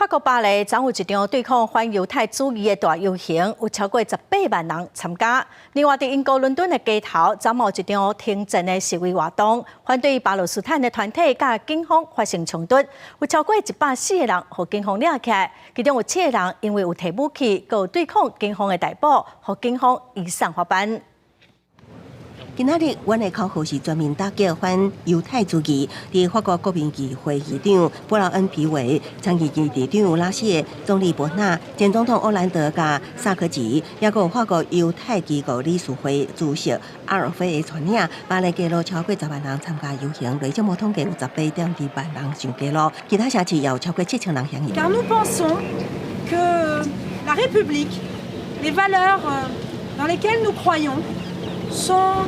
法国巴黎昨有一场对抗反犹太主义的大游行，有超过18万人参加。另外，伫英国伦敦的街头，昨有一场停战的示威活动，反对巴勒斯坦的团体甲警方发生冲突，有超过140个人被警方抓起来，其中有7个人因为有提武器，佮有对抗警方的逮捕，被警方移送法办。 今仔日，阮的口号是全面打击反犹太主义。伫法国国民议会议长布劳恩皮维、参议院议长拉谢、总理伯纳、前总统欧兰德甲萨科齐，也有法国犹太机构理事会主席阿尔菲的带领，巴黎街路超过10万人参加游行，累计无统计有18.2万人上街路，其他城市也有超过7000人响应。Car nous pensons que la République, les valeurs dans lesquelles nous croyons, sont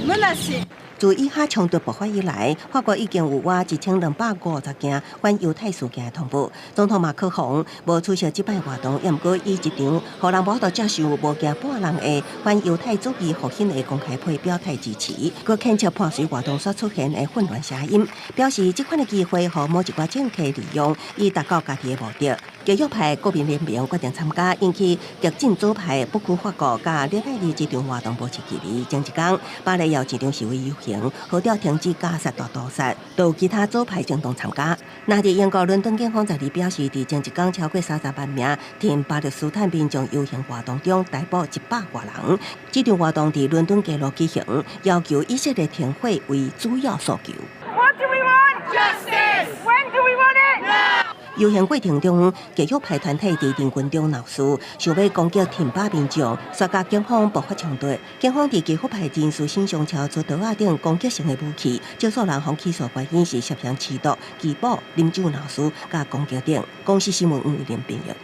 menacées. 自以哈冲突爆发以来，法国已经有1250件反犹太事件的通报。总统马克宏无出席这摆活动，也毋过以一场互人无法度接受、无惊半人的反犹太主义复兴的公开会表态支持，佮谴责伴随活动所出现的混乱声音，表示这款的机会互某一寡政客利用，以达到家己的目的。极右派国民联盟决定参加，引起激进左派不屈法国甲礼拜日这场活动保持距离。前一天，巴黎有一场示威游行，号召停止加沙大屠杀，都有其他左派政党参加。那伫英国伦敦警方12表示，伫前一天超过30万名挺巴勒斯坦民众游行活动中逮捕100多人。这场活动伫伦敦街路举行，要求以色列停火为主要诉求。What do we want? Justice. When do we want it? Now. 游行过程中，极右派团体伫人群中闹事，想要攻击挺巴民众，刷甲警方爆发冲突。警方伫极右派人士身上敲出刀仔等攻击性的武器，少数人方起诉原因是涉嫌持刀、拒捕、啉酒闹事、甲攻击等。公司新闻吴连编译。